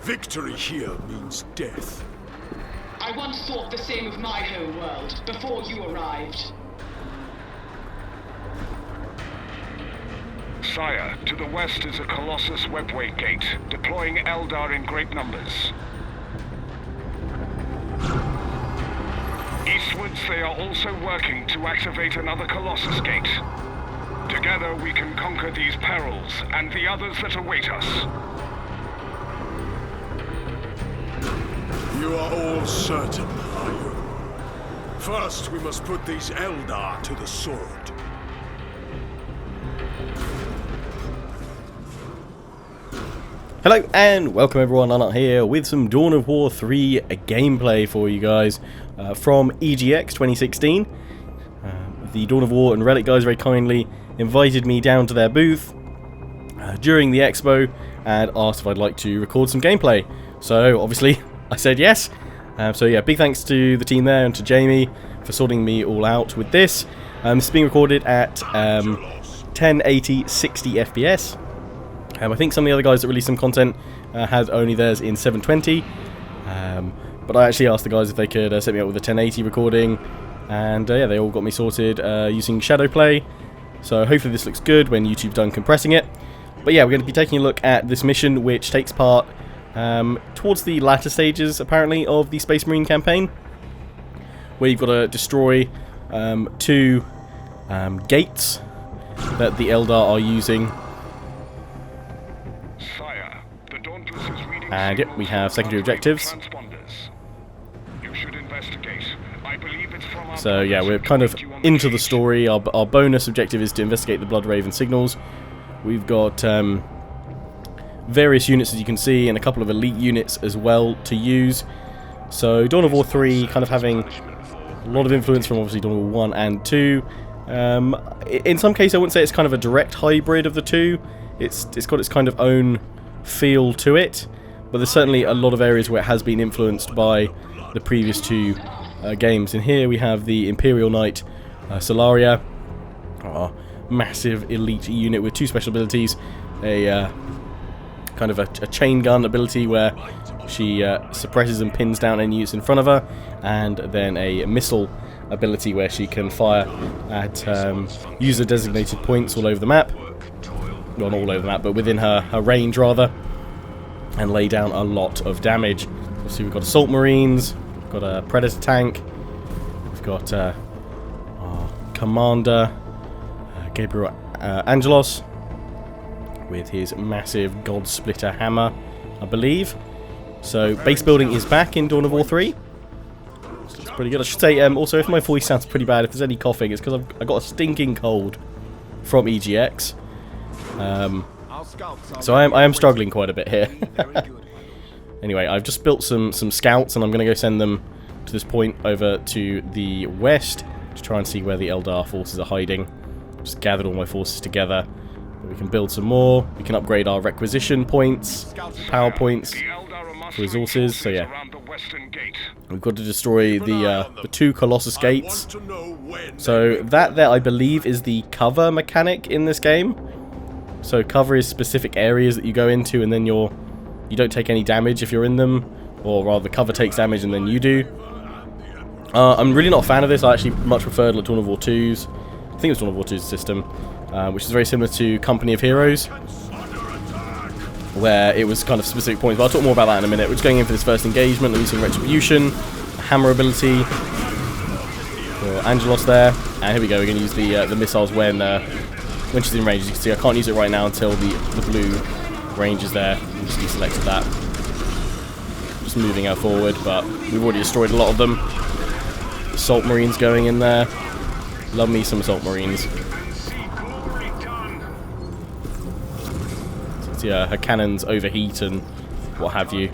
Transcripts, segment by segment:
Victory here means death. I once thought the same of my home world, before you arrived. Sire, to the west is a Colossus webway gate, deploying Eldar in great numbers. Eastwards, they are also working to activate another Colossus gate. Together we can conquer these perils and the others that await us. You are all certain, are you? First, we must put these Eldar to the sword. Hello and welcome everyone, I'm here with some Dawn of War 3 gameplay for you guys from EGX 2016. The Dawn of War and Relic guys very kindly invited me down to their booth during the expo and asked if I'd like to record some gameplay. So obviously I said yes. So yeah, big thanks to the team there and to Jamie for sorting me all out with this. This is being recorded at 1080 60 FPS. I think some of the other guys that released some content had only theirs in 720, but I actually asked the guys if they could set me up with a 1080 recording, and yeah, they all got me sorted using Shadowplay, so hopefully this looks good when YouTube's done compressing it. But yeah, we're going to be taking a look at this mission, which takes part towards the latter stages, apparently, of the Space Marine campaign, where you've got to destroy two gates that the Eldar are using. And yep, we have secondary objectives. So yeah, we're kind of into the story. Our bonus objective is to investigate the Blood Raven signals. We've got various units, as you can see, and a couple of elite units as well to use. So Dawn of War 3 kind of having a lot of influence from obviously Dawn of War 1 and 2. In some cases I wouldn't say it's kind of a direct hybrid of the two. It's got its kind of own feel to it. But there's certainly a lot of areas where it has been influenced by the previous two games. And here we have the Imperial Knight Solaria, our massive elite unit with two special abilities. A kind of a chain gun ability where she suppresses and pins down any units in front of her, and then a missile ability where she can fire at user designated points all over the map. Well, not all over the map, but within her range rather, and lay down a lot of damage. So we've got Assault Marines, we've got a Predator tank, we've got our Commander Gabriel Angelos with his massive God Splitter hammer, I believe. So base building is back in Dawn of War 3. So it's pretty good. I should say also, if my voice sounds pretty bad, if there's any coughing, it's because I got a stinking cold from EGX. So I am struggling quite a bit here. Anyway, I've just built some scouts, and I'm going to go send them to this point over to the west to try and see where the Eldar forces are hiding. Just gathered all my forces together. We can build some more. We can upgrade our requisition points, power points, resources. So yeah, we've got to destroy the two Colossus gates. So that there, I believe, is the cover mechanic in this game. So cover is specific areas that you go into, and then you don't take any damage if you're in them, or rather cover takes damage and then you do. I'm really not a fan of this. I actually much preferred like Dawn of War 2's, I think it was Dawn of War 2's system, which is very similar to Company of Heroes, where it was kind of specific points, but I'll talk more about that in a minute. We're just going in for this first engagement. I'm using Retribution, hammer ability for Angelos there, and here we go. We're going to use the missiles when she's in range. As you can see, I can't use it right now until the blue range is there. I just deselected that. Just moving her forward, but we've already destroyed a lot of them. Assault Marines going in there. Love me some Assault Marines. So yeah, her cannons overheat and what have you.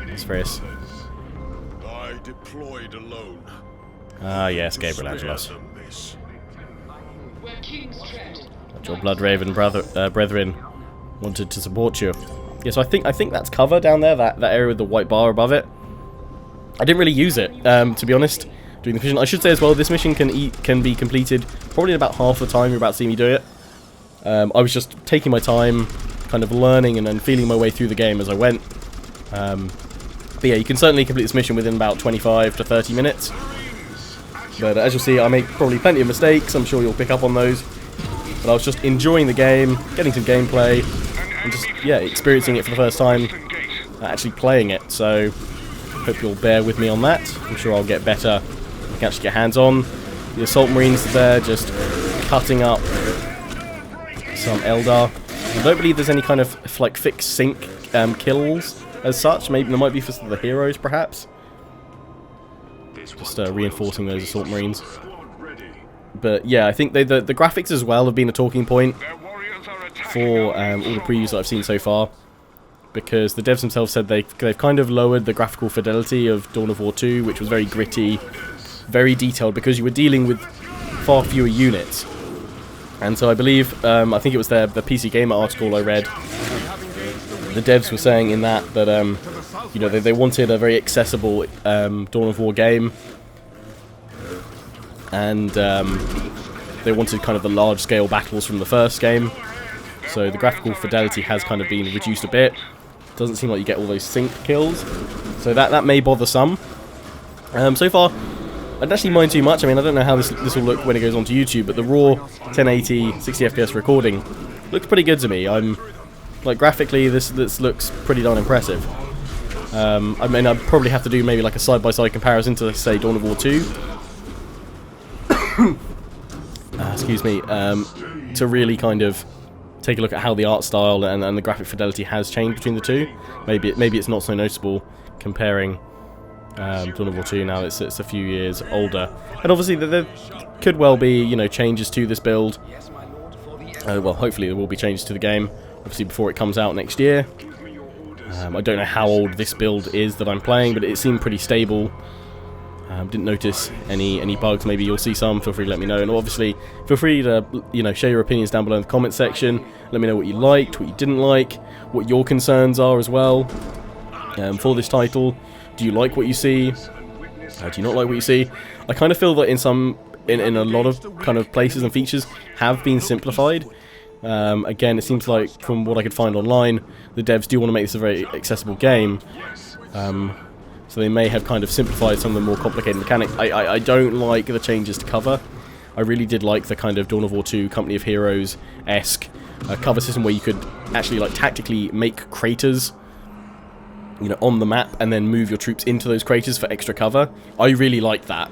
It's Fris. I deployed alone. Ah yes, Gabriel Angelos. Your Blood Raven brethren wanted to support you. Yeah, so I think that's cover down there, that area with the white bar above it. I didn't really use it, to be honest, doing the mission. I should say as well, this mission can be completed probably in about half the time you're about to see me do it. I was just taking my time, kind of learning and feeling my way through the game as I went. But yeah, you can certainly complete this mission within about 25 to 30 minutes. But as you'll see, I make probably plenty of mistakes. I'm sure you'll pick up on those. But I was just enjoying the game, getting some gameplay, and just, yeah, experiencing it for the first time, actually playing it. So, hope you'll bear with me on that. I'm sure I'll get better. I can actually get hands on. The Assault Marines are there, just cutting up some Eldar. I don't believe there's any kind of, like, fixed sync kills as such. Maybe there might be for some of the heroes, perhaps. Just reinforcing those Assault Marines. But yeah, I think the graphics as well have been a talking point for all the previews that I've seen so far, because the devs themselves said they've kind of lowered the graphical fidelity of Dawn of War 2, which was very gritty, very detailed, because you were dealing with far fewer units. And so I believe, I think it was the PC Gamer article I read, the devs were saying in that you know, they wanted a very accessible Dawn of War game, and they wanted kind of the large-scale battles from the first game. So the graphical fidelity has kind of been reduced a bit. Doesn't seem like you get all those sync kills, so that may bother some. So far, I don't actually mind too much. I mean, I don't know how this will look when it goes onto YouTube, but the raw 1080 60 FPS recording looks pretty good to me. Like, graphically, this looks pretty darn impressive. I mean, I'd probably have to do maybe like a side-by-side comparison to, say, Dawn of War 2. Excuse me. To really kind of take a look at how the art style and the graphic fidelity has changed between the two. Maybe it's not so noticeable comparing Dawn of War 2 now it's a few years older. And obviously there could well be, you know, changes to this build. Well, hopefully there will be changes to the game, obviously before it comes out next year. I don't know how old this build is that I'm playing, but it seemed pretty stable. Didn't notice any bugs. Maybe you'll see some. Feel free to let me know. And obviously, feel free to, you know, share your opinions down below in the comment section. Let me know what you liked, what you didn't like, what your concerns are as well for this title. Do you like what you see? Do you not like what you see? I kind of feel that in a lot of kind of places and features have been simplified. Again, it seems like from what I could find online, the devs do want to make this a very accessible game. So they may have kind of simplified some of the more complicated mechanics. I don't like the changes to cover. I really did like the kind of Dawn of War 2 Company of Heroes-esque cover system where you could actually like tactically make craters, you know, on the map and then move your troops into those craters for extra cover. I really like that.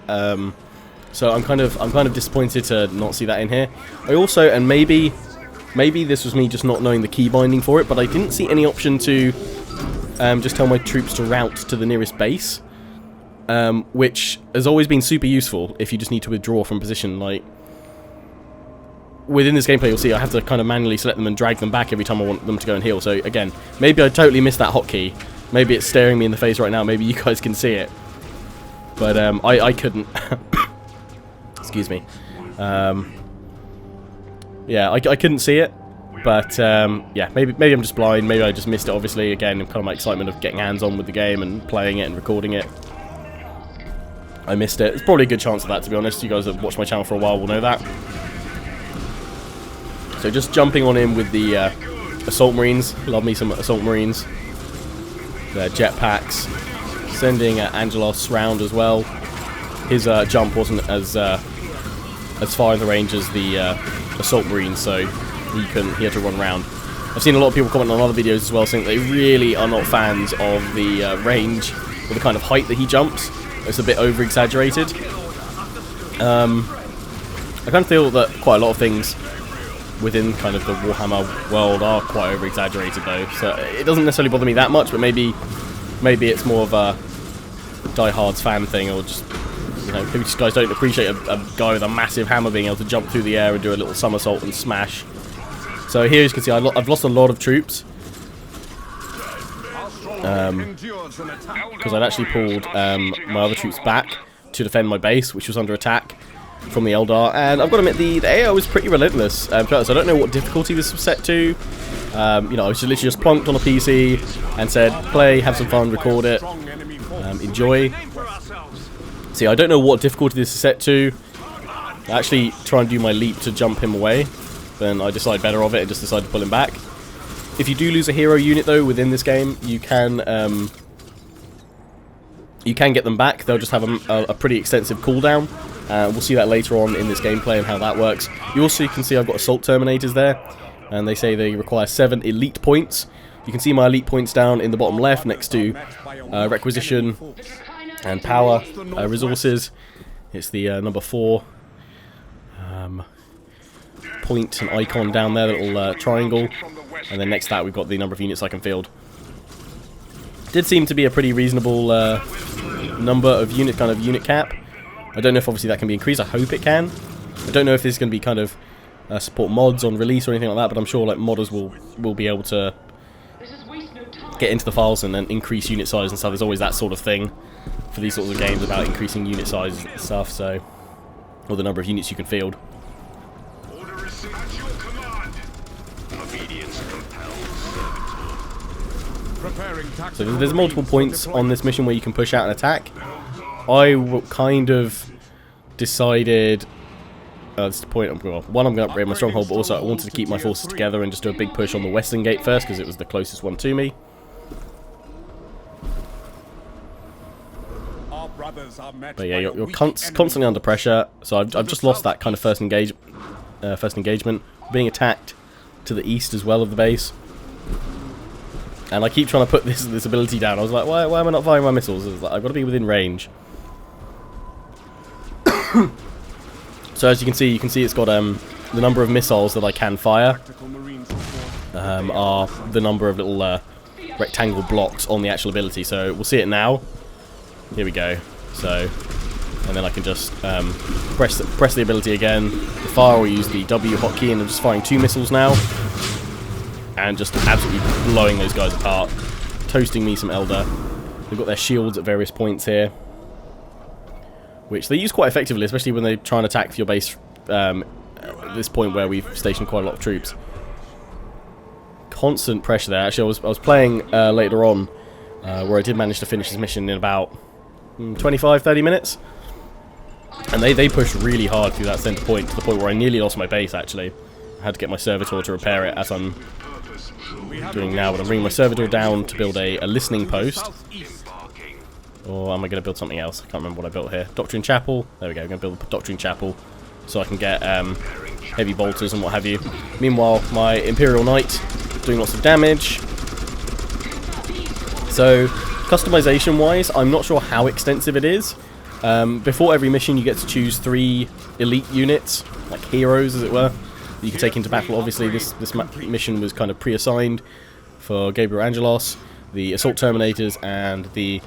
So I'm kind of disappointed to not see that in here. I also, and maybe this was me just not knowing the key binding for it, but I didn't see any option to just tell my troops to route to the nearest base, which has always been super useful if you just need to withdraw from position. Like, within this gameplay, you'll see I have to kind of manually select them and drag them back every time I want them to go and heal. So again, maybe I totally missed that hotkey. Maybe it's staring me in the face right now. Maybe you guys can see it, but I couldn't. Excuse me. Yeah, I couldn't see it. But, yeah, maybe I'm just blind, maybe I just missed it, obviously. Again, kind of my excitement of getting hands-on with the game and playing it and recording it. I missed it. There's probably a good chance of that, to be honest. You guys that have watched my channel for a while will know that. So just jumping on in with the Assault Marines. Love me some Assault Marines. Their jetpacks. Sending Angelos round as well. His jump wasn't as far in the range as the Assault Marines, so he had to run around. I've seen a lot of people comment on other videos as well saying that they really are not fans of the range or the kind of height that he jumps. It's a bit over-exaggerated. I kind of feel that quite a lot of things within kind of the Warhammer world are quite over-exaggerated though, so it doesn't necessarily bother me that much, but maybe it's more of a diehards fan thing, or just, you know, maybe just guys don't appreciate a guy with a massive hammer being able to jump through the air and do a little somersault and smash. So here, as you can see, I've lost a lot of troops. Because I'd actually pulled my other troops back to defend my base, which was under attack from the Eldar. And I've got to admit, the AI was pretty relentless. So I don't know what difficulty this was set to. You know, I was literally just plonked on a PC and said, play, have some fun, record it, enjoy. See, I don't know what difficulty this is set to. I actually try and do my leap to jump him away. Then I decide better of it and just decide to pull him back. If you do lose a hero unit though within this game, you can get them back. They'll just have a pretty extensive cooldown. We'll see that later on in this gameplay and how that works. You also can see I've got Assault Terminators there, and they say they require 7 elite points. You can see my elite points down in the bottom left next to Requisition and Power Resources. It's the number 4 point and icon down there, little triangle, and then next to that we've got the number of units I can field. Did seem to be a pretty reasonable number of unit cap. I don't know if obviously that can be increased. I hope it can. I don't know if this is going to be kind of support mods on release or anything like that, but I'm sure like modders will be able to get into the files and then increase unit size and stuff. There's always that sort of thing for these sorts of games about increasing unit sizes and stuff, so, or the number of units you can field. So there's multiple points on this mission where you can push out an attack. I kind of decided, that's the point, well, one, I'm going to upgrade my stronghold, but also I wanted to keep my forces together and just do a big push on the western gate first, because it was the closest one to me. But yeah, you're constantly under pressure, so I've just lost that kind of first engagement. Being attacked to the east as well of the base. And I keep trying to put this ability down. I was like, why am I not firing my missiles? I was like, I've got to be within range. So as you can see it's got the number of missiles that I can fire are the number of little rectangle blocks on the actual ability. So we'll see it now. Here we go. So, and then I can just press the ability again, fire or use the W hotkey, and I'm just firing 2 missiles now. And just absolutely blowing those guys apart. Toasting me some Elder. They've got their shields at various points here, which they use quite effectively, especially when they try and attack your base at this point where we've stationed quite a lot of troops. Constant pressure there. Actually, I was playing later on, where I did manage to finish this mission in about 25-30 minutes. And they pushed really hard through that center point, to the point where I nearly lost my base, actually. I had to get my servitor to repair it, as I'm doing now, but I'm bringing my servitor down to build a listening post. Or am I going to build something else? I can't remember what I built here. Doctrine Chapel. There we go. I'm going to build a Doctrine Chapel so I can get heavy bolters and what have you. Meanwhile, my Imperial Knight doing lots of damage. So, customization-wise, I'm not sure how extensive it is. Before every mission, you get to choose 3 elite units, like heroes, as it were, that you can take into battle. Obviously, this mission was kind of pre-assigned for Gabriel Angelos, the Assault Terminators, and the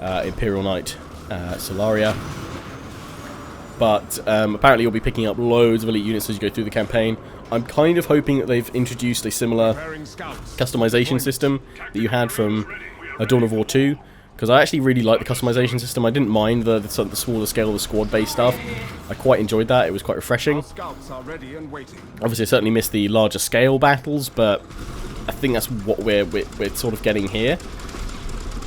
Imperial Knight Solaria. But apparently you'll be picking up loads of elite units as you go through the campaign. I'm kind of hoping that they've introduced a similar customization system that you had from Dawn of War 2, because I actually really like the customization system. I didn't mind the smaller scale, the squad-based stuff. I quite enjoyed that. It was quite refreshing. Obviously, I certainly missed the larger scale battles, but I think that's what we're sort of getting here.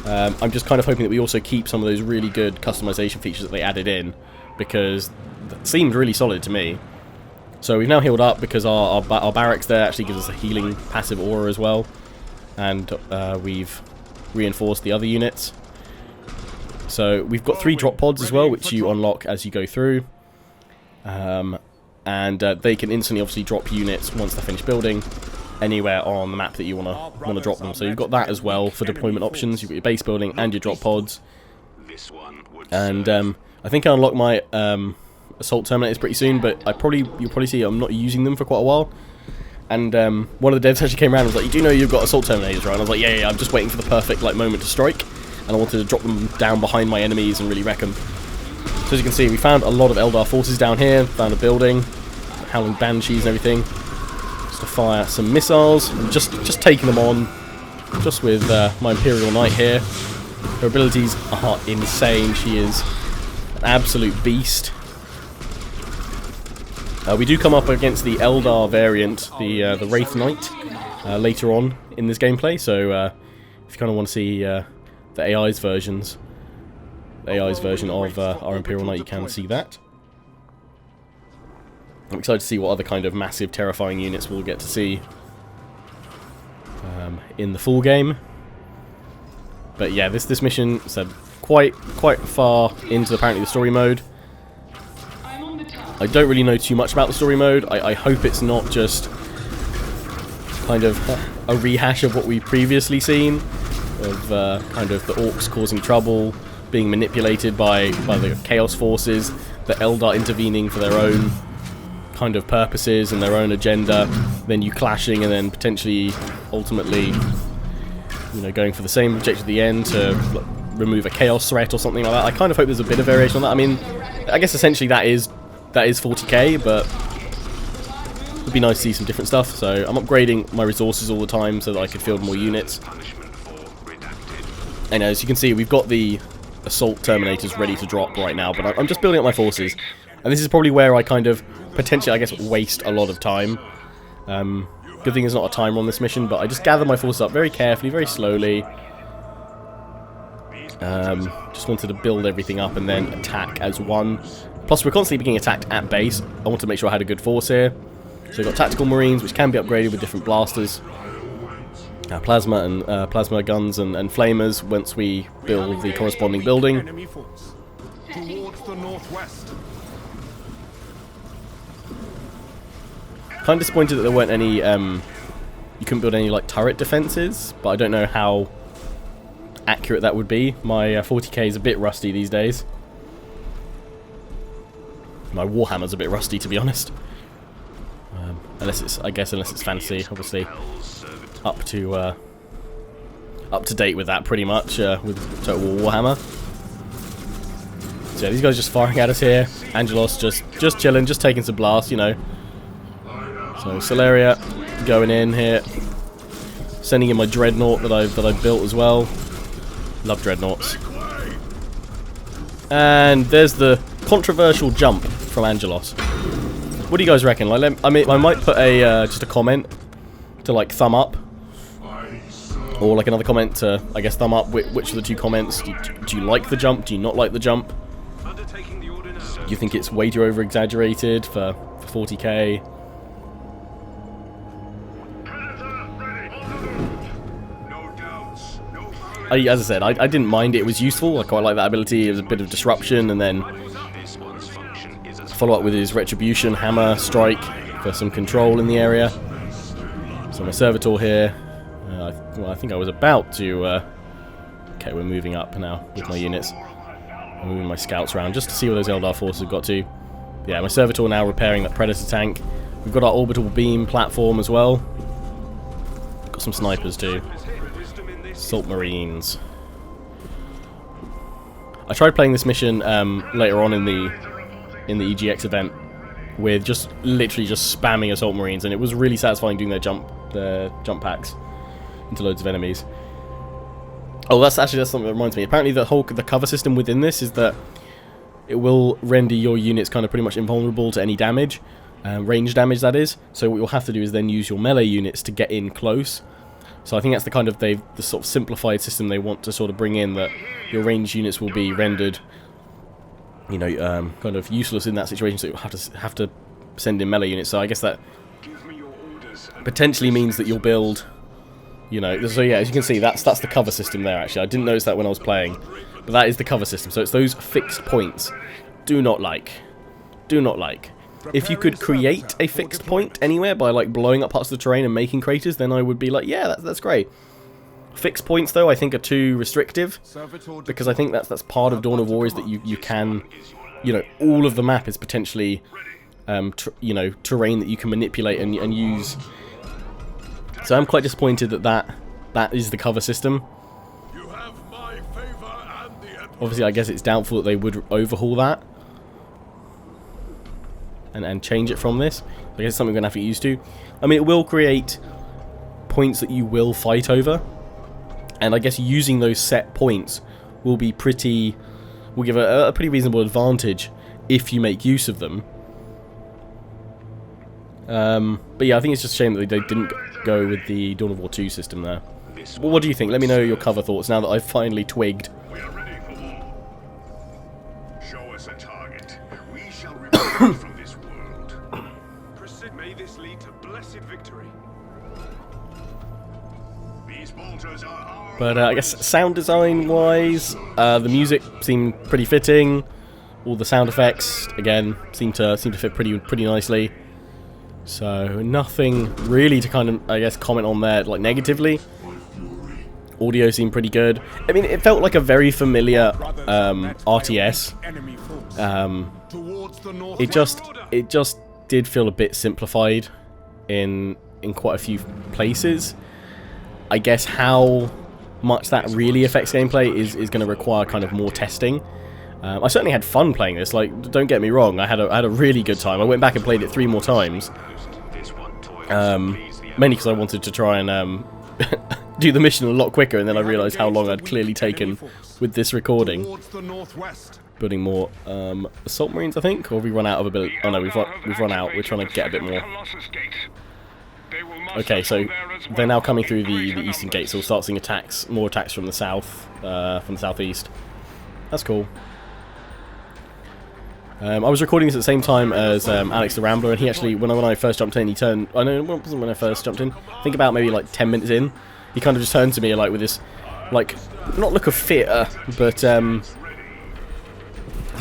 I'm just kind of hoping that we also keep some of those really good customization features that they added in, because that seemed really solid to me. So we've now healed up because our barracks there actually gives us a healing passive aura as well, and we've reinforced the other units. So we've got 3 drop pods as well, which you unlock as you go through, and they can instantly obviously drop units once they're finished building anywhere on the map that you want to drop them. So you've got that as well for deployment options. You've got your base building and your drop pods. And I think I unlock my Assault Terminators pretty soon, but you'll probably see I'm not using them for quite a while. And one of the devs actually came around and was like, "You do know you've got Assault Terminators, right?" And I was like, yeah, I'm just waiting for the perfect moment to strike, and I wanted to drop them down behind my enemies and really wreck them. So as you can see, we found a lot of Eldar forces down here, found a building, Howling Banshees and everything, just to fire some missiles, and just taking them on, just with my Imperial Knight here. Her abilities are insane. She is an absolute beast. We do come up against the Eldar variant, the Wraith Knight, later on in this gameplay, so if you kind of want to see the AI's version of our Imperial Knight, you can see that. I'm excited to see what other kind of massive, terrifying units we'll get to see. in the full game. But yeah, this mission said quite far into apparently the story mode. I don't really know too much about the story mode. I hope it's not just kind of a rehash of what we've previously seen, of kind of the orcs causing trouble, being manipulated by the Chaos Forces, the Eldar intervening for their own kind of purposes and their own agenda, then you clashing and then potentially, ultimately, you know, going for the same objective at the end to remove a Chaos threat or something like that. I kind of hope there's a bit of variation on that. I mean, I guess essentially that is 40k, but it'd be nice to see some different stuff. So I'm upgrading my resources all the time so that I can field more units. And as you can see, we've got the assault terminators ready to drop right now, but I'm just building up my forces. And this is probably where I kind of potentially, I guess, waste a lot of time. Good thing there's not a timer on this mission, but I just gather my forces up very carefully, very slowly. Just wanted to build everything up and then attack as one. Plus, we're constantly being attacked at base. I want to make sure I had a good force here. So we've got tactical marines, which can be upgraded with different blasters. Plasma and plasma guns and flamers once we build the corresponding building. Towards the northwest. Kind of disappointed that there weren't any, you couldn't build any like turret defenses, but I don't know how accurate that would be. My 40k is a bit rusty these days. My Warhammer's a bit rusty, to be honest. Unless it's fantasy, obviously up to date with that pretty much with Total War Warhammer. So yeah, these guys just firing at us here. Angelos just chilling, just taking some blasts, you know. So Solaria going in here, sending in my dreadnought that I've built as well. Love dreadnoughts. And there's the controversial jump from Angelos. What do you guys reckon? Like, I mean, I might put a just a comment to like thumb up, or like another comment to, I guess, thumb up. Which of the two comments? Do you like the jump? Do you not like the jump? Do you think it's way too over exaggerated for 40k? As I said, I didn't mind it. It was useful. I quite like that ability. It was a bit of disruption, and then follow up with his Retribution Hammer Strike for some control in the area. So my Servitor here. Well, I think I was about to... okay, we're moving up now with my units. I'm moving my scouts around just to see where those Eldar forces have got to. Yeah, my Servitor now repairing that Predator tank. We've got our orbital beam platform as well. Got some snipers too. Assault Marines. I tried playing this mission later on in the EGX event with just literally just spamming Assault Marines, and it was really satisfying doing their jump packs into loads of enemies. Oh, that's something that reminds me. Apparently the cover system within this is that it will render your units kind of pretty much invulnerable to any damage, range damage that is. So what you'll have to do is then use your melee units to get in close. So I think that's the kind of the sort of simplified system they want to sort of bring in, that your ranged units will be rendered, you know, kind of useless in that situation. So you have to send in melee units. So I guess that potentially means that you'll build, you know. So yeah, as you can see, that's the cover system there. Actually, I didn't notice that when I was playing, but that is the cover system. So it's those fixed points. Do not like. If you could create a fixed point anywhere by like blowing up parts of the terrain and making craters, then I would be like, yeah, that's great. Fixed points, though, I think are too restrictive, because I think that's part of Dawn of War is that you can, you know, all of the map is potentially, you know, terrain that you can manipulate and use. So I'm quite disappointed that is the cover system. Obviously, I guess it's doubtful that they would overhaul that and change it from this. I guess it's something we're going to have to get used to. I mean, it will create points that you will fight over, and I guess using those set points will be will give a pretty reasonable advantage if you make use of them. But yeah, I think it's just a shame that they didn't go with the Dawn of War 2 system there. Well, what do you think? Let me know your cover thoughts now that I've finally twigged. Show us a target. We shall remove from this world. May this lead to blessed victory. But I guess sound design wise, the music seemed pretty fitting. All the sound effects again seem to fit pretty nicely. So nothing really to kind of, I guess, comment on there like negatively. Audio seemed pretty good. I mean, it felt like a very familiar RTS. It just did feel a bit simplified in quite a few places. I guess how much that really affects gameplay is going to require kind of more testing. I certainly had fun playing this. Like, don't get me wrong, I had a really good time. I went back and played it 3 more times. Mainly because I wanted to try and do the mission a lot quicker, and then I realised how long I'd clearly taken with this recording. Building more assault marines, I think, or have we run out of ability? Oh no, we've run out. We're trying to get a bit more. Okay, so they're now coming through the eastern gate, so we'll start seeing more attacks from the south, from the southeast. That's cool. I was recording this at the same time as Alex the Rambler, and he actually, when I first jumped in, he turned. I know it wasn't when I first jumped in. I think about maybe like 10 minutes in, he kind of just turned to me like with this, like, not look of fear, but I don't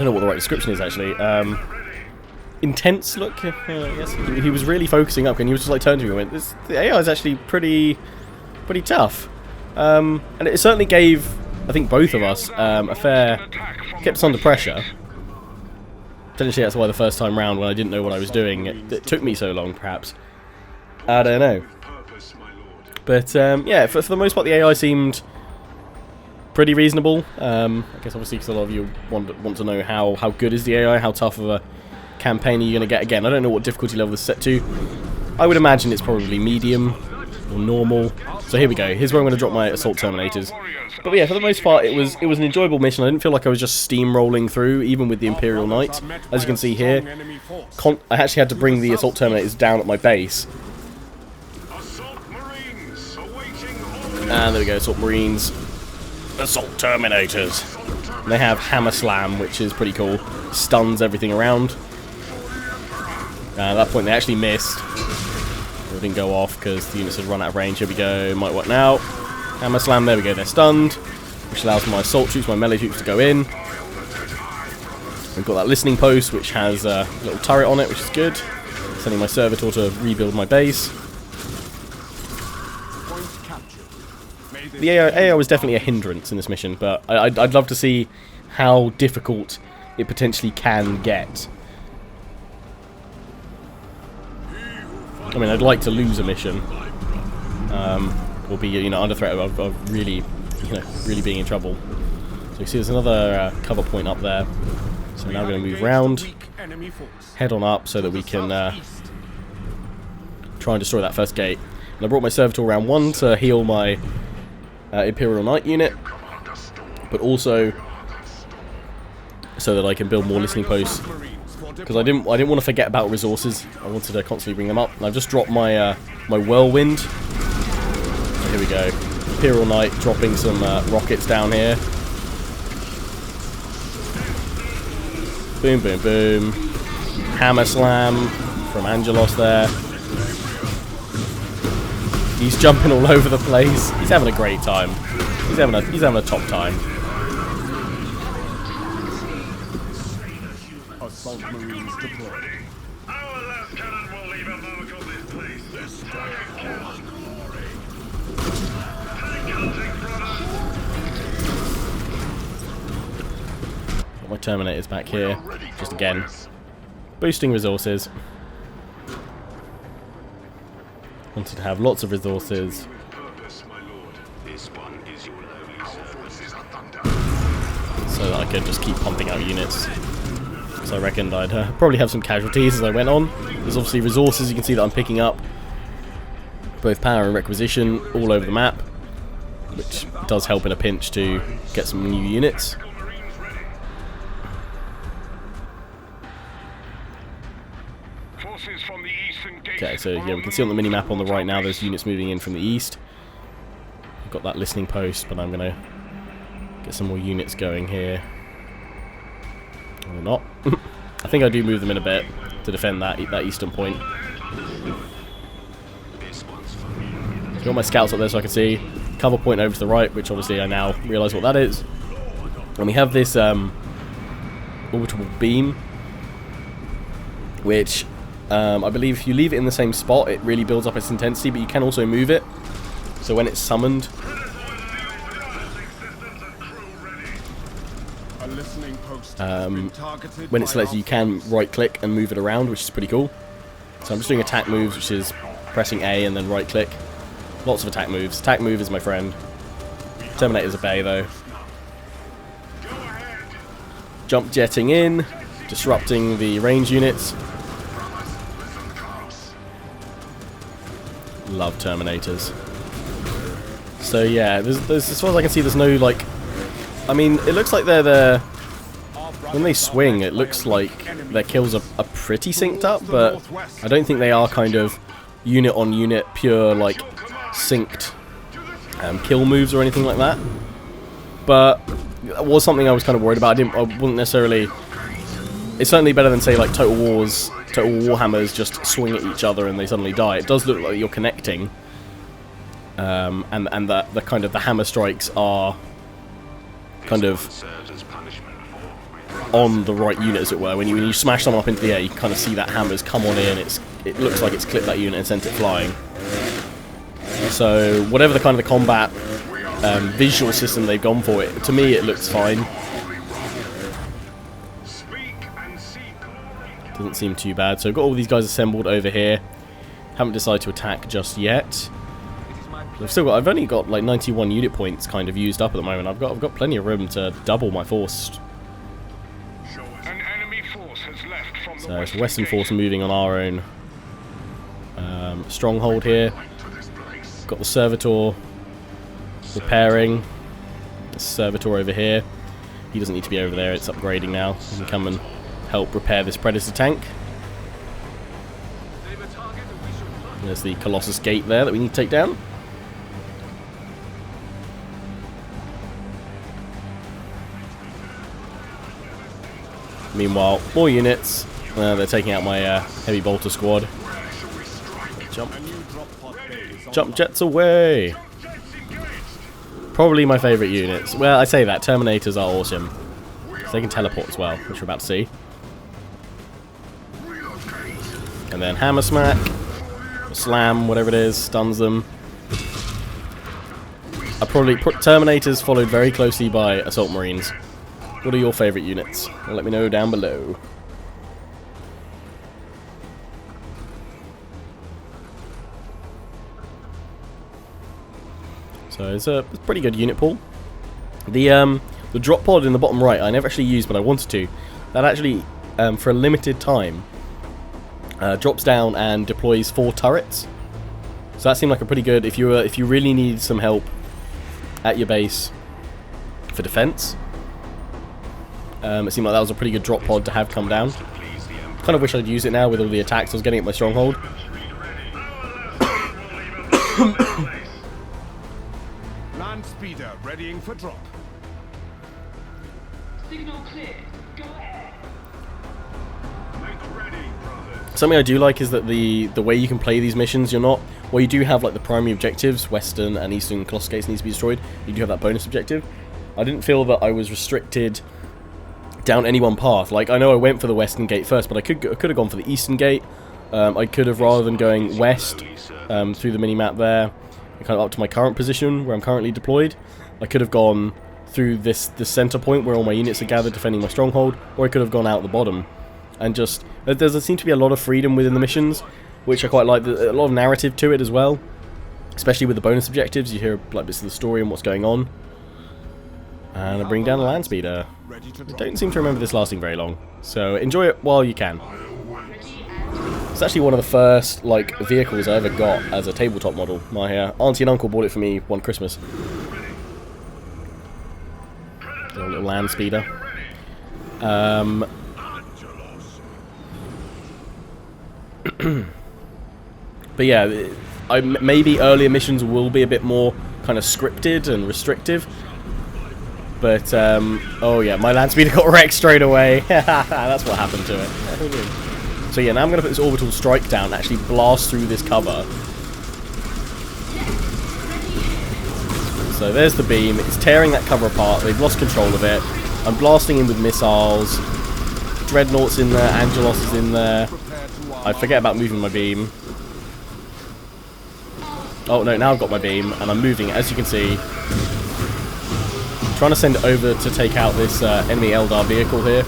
know what the right description is actually. Intense look. I guess he was really focusing up, and he was just like turned to me and went, "The AI is actually pretty tough," and it certainly gave, I think, both of us kept us under pressure. Potentially that's why the first time round, when I didn't know what I was doing, it took me so long, perhaps. I don't know. But yeah, for the most part, the AI seemed pretty reasonable. I guess obviously because a lot of you want to know how good is the AI, how tough of a campaign are you going to get. Again, I don't know what difficulty level this is set to. I would imagine it's probably medium or normal. So here we go. Here's where I'm going to drop my assault terminators. But yeah, for the most part, it was an enjoyable mission. I didn't feel like I was just steamrolling through, even with the Imperial Knight. As you can see here, I actually had to bring the assault terminators down at my base. And there we go, assault marines, assault terminators. And they have hammer slam, which is pretty cool. Stuns everything around. At that point, they actually missed. It didn't go off because the units had run out of range. Here we go. Might work now. Hammer slam. There we go. They're stunned, which allows my assault troops, my melee troops, to go in. We've got that listening post, which has a little turret on it, which is good. Sending my servitor to rebuild my base. The AI was definitely a hindrance in this mission, but I'd love to see how difficult it potentially can get. I mean, I'd like to lose a mission, or be, under threat of really, really being in trouble. So you see, there's another cover point up there. So we're now going to move round, head on up, so that we can try and destroy that first gate. And I brought my servitor round 1 to heal my Imperial Knight unit, but also so that I can build more listening posts. Because I didn't want to forget about resources. I wanted to constantly bring them up. And I've just dropped my my whirlwind. So here we go. Imperial Knight dropping some rockets down here. Boom, boom, boom. Hammer slam from Angelos there. He's jumping all over the place. He's having a great time. He's having a top time. Assault marines deployed. Our lieutenant will leave a mark on this place. This Got my Terminators back here. Just again, boosting resources. Wanted to have lots of resources. So that I could just keep pumping out units. So I reckoned I'd probably have some casualties as I went on. There's obviously resources you can see that I'm picking up, both power and requisition, all over the map, which does help in a pinch to get some new units. Okay, so yeah, we can see on the mini-map on the right now there's units moving in from the east. I've got that listening post, but I'm going to get some more units going here. Or not. I think I do move them in a bit to defend that eastern point. Got my scouts up there so I can see. cover point over to the right, which obviously I now realise what that is. And we have this orbital beam, which I believe if you leave it in the same spot, it really builds up its intensity, but you can also move it. So when it's summoned, when it's selected, you can right-click and move it around, which is pretty cool. So I'm just doing attack moves, which is pressing A and then right-click. Lots of attack moves. Attack move is my friend. Terminator's a bay, though. Jump jetting in, disrupting the range units. Love Terminators. So yeah, there's as far as I can see, there's no, like... I mean, it looks like they're when they swing, it looks like their kills are pretty synced up, but I don't think they are kind of unit on unit, pure, like, synced kill moves or anything like that. But that was something I was kind of worried about. I wouldn't necessarily... It's certainly better than, say, like Total Warhammers just swing at each other and they suddenly die. It does look like you're connecting, and the kind of the hammer strikes are kind of on the right unit, as it were. When you smash someone up into the air, you kind of see that hammer's come on in. It looks like it's clipped that unit and sent it flying. So whatever the kind of the combat visual system they've gone for, it to me it looks fine. Doesn't seem too bad. So I've got all these guys assembled over here. Haven't decided to attack just yet. I've only got like 91 unit points kind of used up at the moment. I've got plenty of room to double my force. An enemy force has left from So it's Western force moving on our own stronghold here. Got the servitor repairing. The servitor over here. He doesn't need to be over there. It's upgrading now. He can come and help repair this Predator tank. There's the Colossus gate there that we need to take down. Meanwhile, more units. They're taking out my heavy bolter squad. Jump jets away! Probably my favourite units. Well, I say that. Terminators are awesome. So they can teleport as well, which we're about to see. And then hammer smack, slam, whatever it is, stuns them. I probably put Terminators followed very closely by Assault Marines. What are your favourite units? Well, let me know down below. So it's a pretty good unit pool. The drop pod in the bottom right I never actually used, but I wanted to. That actually, for a limited time, drops down and deploys 4 turrets. So that seemed like a pretty good, if you really need some help at your base for defense. It seemed like that was a pretty good drop pod to have come down. Kind of wish I'd use it now with all the attacks I was getting at my stronghold. Land speeder readying for drop. Signal clear. Go ahead. Make ready, brothers. Something I do like is that the way you can play these missions, you're not... Well, you do have like the primary objectives, Western and Eastern Colossus gates needs to be destroyed. You do have that bonus objective. I didn't feel that I was restricted down any one path. Like, I know I went for the Western gate first, but I could have gone for the Eastern gate. I could have, rather than going west through the mini-map there, kind of up to my current position where I'm currently deployed, I could have gone through this center point where all my units are gathered defending my stronghold, or I could have gone out the bottom. And just, there seems to be a lot of freedom within the missions, which I quite like. There's a lot of narrative to it as well, especially with the bonus objectives. You hear like bits of the story and what's going on. And I bring down a land speeder. I don't seem to remember this lasting very long, so enjoy it while you can. It's actually one of the first like vehicles I ever got as a tabletop model. My auntie and uncle bought it for me one Christmas. A little land speeder. But yeah, maybe earlier missions will be a bit more kind of scripted and restrictive. But, oh yeah, my land speeder got wrecked straight away. That's what happened to it. So yeah, now I'm going to put this orbital strike down and actually blast through this cover. So there's the beam. It's tearing that cover apart. They've lost control of it. I'm blasting in with missiles. Dreadnought's in there. Angelos is in there. I forget about moving my beam. Oh no, now I've got my beam and I'm moving it, as you can see. I'm trying to send it over to take out this enemy Eldar vehicle here.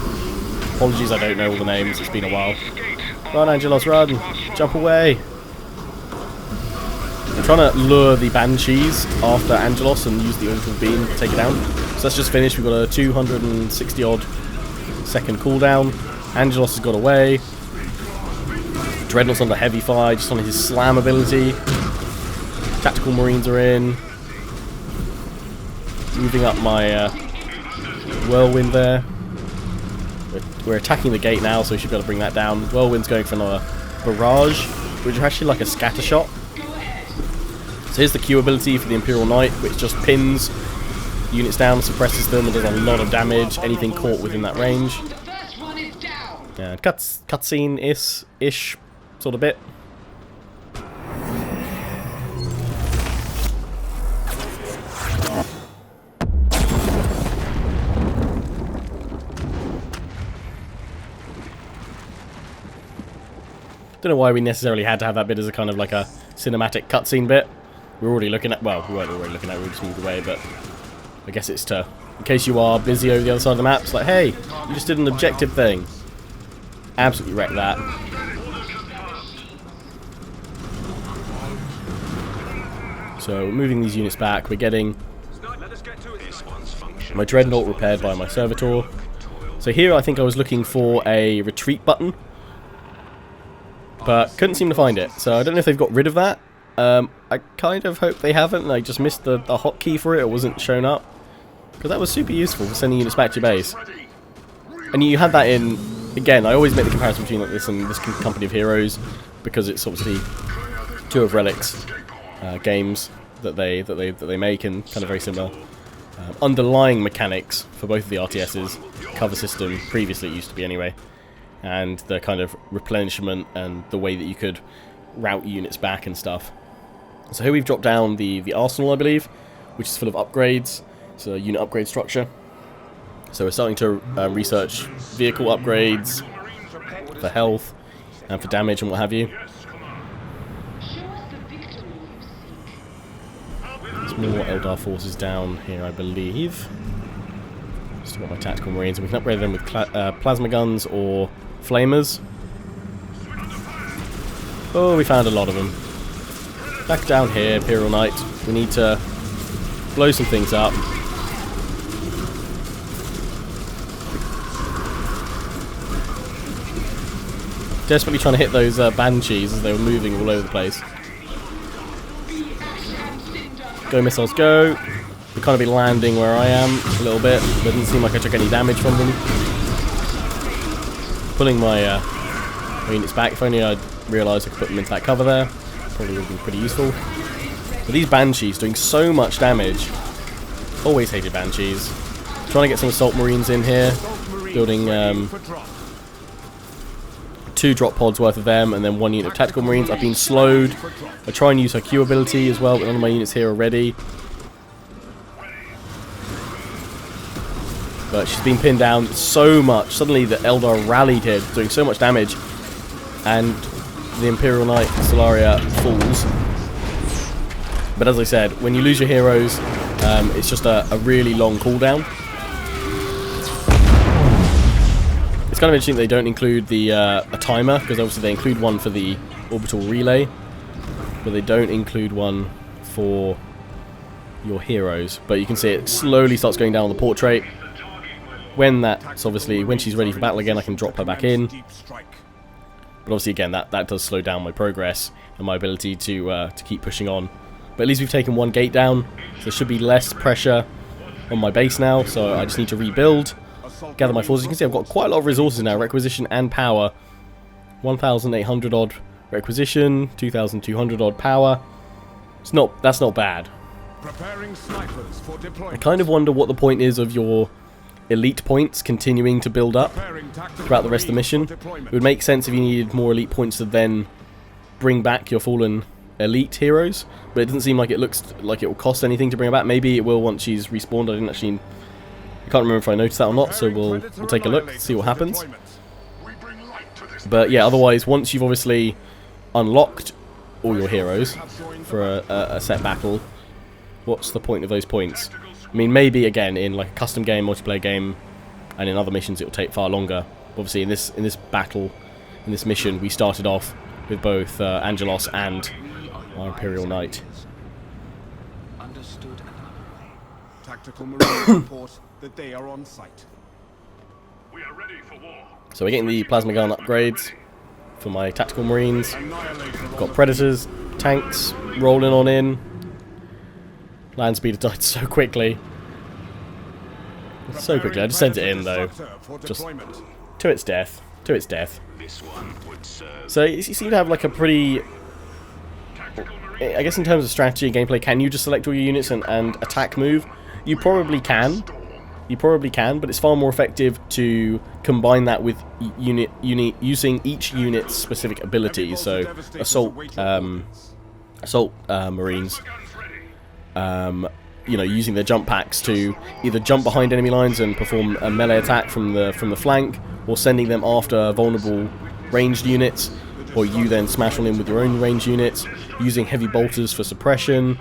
Apologies, I don't know all the names. It's been a while. Run, Angelos, run! Jump away! I'm trying to lure the Banshees after Angelos and use the orbital beam to take it down. So that's just finished. We've got a 260 odd second cooldown. Angelos has got away. Dreadnought's under heavy fire, just on his slam ability. Tactical Marines are in. Moving up my Whirlwind there. We're attacking the gate now, so we should be able to bring that down. Whirlwind's going for another barrage, which is actually like a scatter shot. So here's the Q ability for the Imperial Knight, which just pins units down, suppresses them, and does a lot of damage. Anything caught within that range. Yeah, cutscene-ish sort of bit. Don't know why we necessarily had to have that bit as a kind of like a cinematic cutscene bit. We're already looking at, well, we weren't already looking at it, we just moved away, but I guess it's to, in case you are busy over the other side of the map, it's like, hey, you just did an objective thing. Absolutely wrecked that. So we're moving these units back, we're getting my Dreadnought repaired by my Servitor. So here I think I was looking for a retreat button, but couldn't seem to find it. So I don't know if they've got rid of that. I kind of hope they haven't, and I just missed the hotkey for it. It wasn't shown up. Because that was super useful for sending units back to your base. And you had that in, again, I always make the comparison between like this and this Company of Heroes, because it's obviously two of Relic's games that they make, and kind of very similar underlying mechanics for both of the RTSs. Cover system, previously it used to be anyway, and the kind of replenishment and the way that you could route units back and stuff. So here we've dropped down the arsenal, I believe, which is full of upgrades. It's a unit upgrade structure. So we're starting to research vehicle upgrades for health and for damage and what have you. There's more Eldar forces down here, I believe. Still got my tactical marines, and we can upgrade them with plasma guns or flamers. Oh, we found a lot of them. Back down here, Imperial Knight. We need to blow some things up. Desperately trying to hit those Banshees as they were moving all over the place. Go missiles, go. We'll kind of be landing where I am a little bit. It doesn't seem like I took any damage from them. Pulling my units back. If only I'd realised I could put them into that cover there. Probably would be pretty useful. But these Banshees doing so much damage. Always hated Banshees. Trying to get some Assault Marines in here. Building 2 drop pods worth of them, and then 1 unit of Tactical Marines. I've been slowed. I try and use her Q ability as well, but none of my units here are ready. But she's been pinned down so much. Suddenly the Eldar rallied here, doing so much damage. And the Imperial Knight Solaria falls. But as I said, when you lose your heroes, it's just a really long cooldown. It's kind of interesting they don't include the a timer, because obviously they include one for the orbital relay, but they don't include one for your heroes. But you can see it slowly starts going down on the portrait. When she's ready for battle again, I can drop her back in. But obviously, again, that does slow down my progress and my ability to keep pushing on. But at least we've taken 1 gate down, so there should be less pressure on my base now. So I just need to rebuild, gather my forces. You can see I've got quite a lot of resources now, requisition and power. 1,800 odd requisition, 2,200 odd power. That's not bad. Preparing snipers for deployment. I kind of wonder what the point is of your elite points continuing to build up throughout the rest of the mission. It would make sense if you needed more elite points to then bring back your fallen elite heroes, but it doesn't seem like it looks like it will cost anything to bring her back. Maybe it will once she's respawned. I can't remember if I noticed that or not, so we'll take a look, see what happens. But yeah, otherwise, once you've obviously unlocked all your heroes for a set battle, what's the point of those points? I mean, maybe again in like a custom game, multiplayer game, and in other missions it will take far longer. Obviously, in this battle, in this mission, we started off with both Angelos and our Imperial Knight. Understood. Tactical Marines report that they are on site. We are ready for war. So we're getting the plasma gun upgrades for my tactical marines. Got predators, tanks rolling on in. Land speeder died so quickly. So quickly. I just sent it in though, just to its death. To its death. So you seem to have like a pretty, I guess in terms of strategy and gameplay, can you just select all your units and attack move? You probably can. You probably can, but it's far more effective to combine that with using each unit's specific abilities. So assault marines, you know, using their jump packs to either jump behind enemy lines and perform a melee attack from the flank, or sending them after vulnerable ranged units, or you then smash on in with your own ranged units, using heavy bolters for suppression,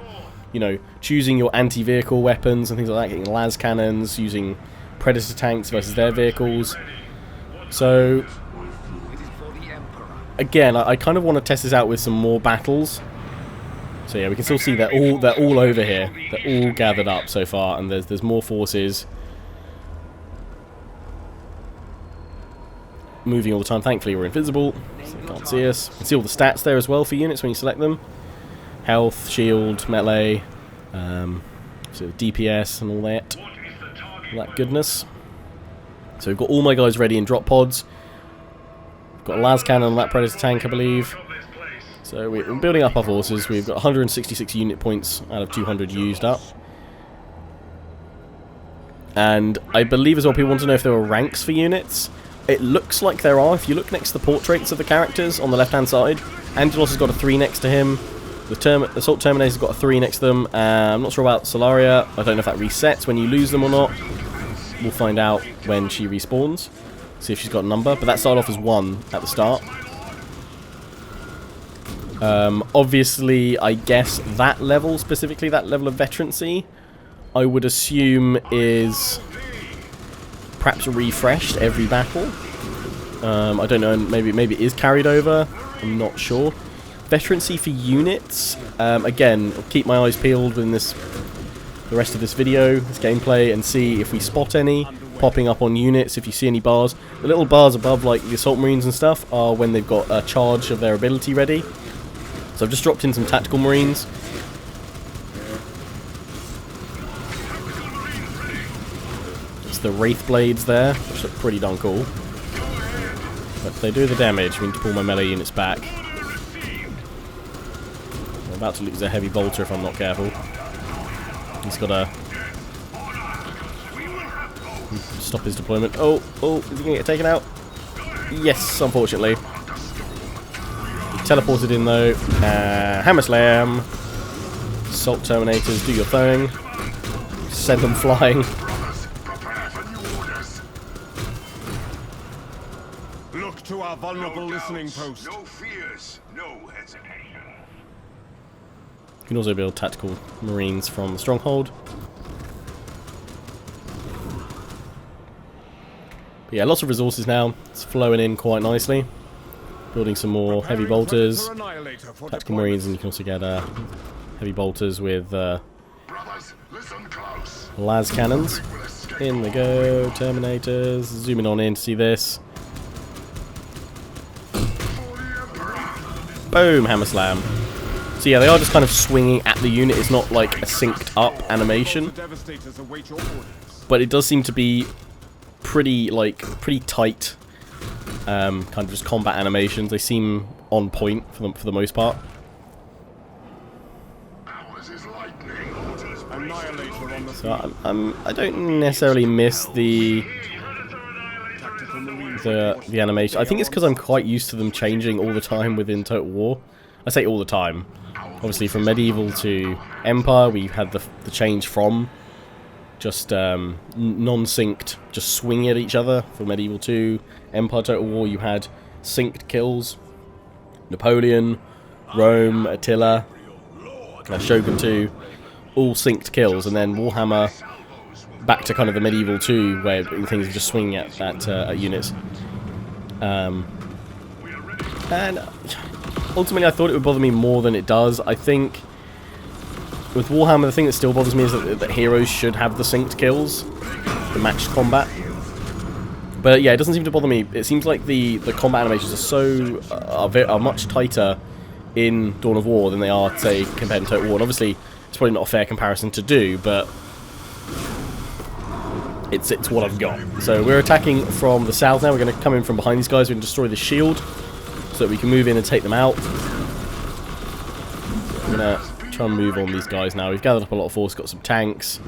you know, choosing your anti-vehicle weapons and things like that, getting las cannons, using predator tanks versus their vehicles. So again, I kind of want to test this out with some more battles. So yeah, we can still see they're all over here. They're all gathered up so far, and there's more forces moving all the time. Thankfully we're invisible, so they can't see us. You can see all the stats there as well for units when you select them. Health, shield, melee, so DPS and all that goodness. So we've got all my guys ready in drop pods. We've got a las cannon on that predator tank, I believe. So we're building up our forces. We've got 166 unit points out of 200 used up. And I believe as well people want to know if there are ranks for units. It looks like there are. If you look next to the portraits of the characters on the left-hand side, Angelos has got a 3 next to him. The Assault Terminator's got a 3 next to them. I'm not sure about Solaria. I don't know if that resets when you lose them or not. We'll find out when she respawns. See if she's got a number. But that started off as 1 at the start. Obviously, I guess that level, specifically that level of veterancy, I would assume is perhaps refreshed every battle. I don't know, maybe it is carried over. I'm not sure. Veterancy for units, again, I'll keep my eyes peeled in the rest of this video, this gameplay, and see if we spot any popping up on units. If you see any bars, the little bars above, like the Assault Marines and stuff, are when they've got a charge of their ability ready. So I've just dropped in some Tactical Marines. It's the Wraith Blades there, which look pretty darn cool. But they do the damage. I need to pull my melee units back. I'm about to lose their heavy bolter if I'm not careful. He's got to stop his deployment. Oh, is he going to get taken out? Yes, unfortunately. Teleported in though. Hammer Slam. Assault Terminators, do your thing. Send them flying. Look to our vulnerable listening post. No fears, no hesitation. You can also build Tactical Marines from the Stronghold. But yeah, lots of resources now. It's flowing in quite nicely. Building some more heavy bolters, Tactical Marines, and you can also get heavy bolters with las cannons. In we go, Terminators. Zooming on in to see this. Boom, Hammer Slam. So yeah, they are just kind of swinging at the unit. It's not like a synced up animation, but it does seem to be pretty tight. Kind of just combat animations. They seem on point for the most part. So I don't necessarily miss the animation. I think it's because I'm quite used to them changing all the time within Total War. I say all the time. Obviously from Medieval to Empire, we had the change from just non-synced, just swinging at each other. For Medieval 2, Empire Total War, you had synced kills. Napoleon, Rome, Attila, Shogun 2, all synced kills, and then Warhammer back to kind of the Medieval 2, where things are just swinging at units. And ultimately I thought it would bother me more than it does. I think with Warhammer, the thing that still bothers me is that heroes should have the synced kills, the matched combat. But yeah, it doesn't seem to bother me. It seems like the combat animations are much tighter in Dawn of War than they are, say, compared to Total War. And obviously, it's probably not a fair comparison to do, but it's what I've got. So we're attacking from the south now. We're going to come in from behind these guys. We're going to destroy the shield so that we can move in and take them out. I'm going to try and move on these guys now. We've gathered up a lot of force, got some tanks.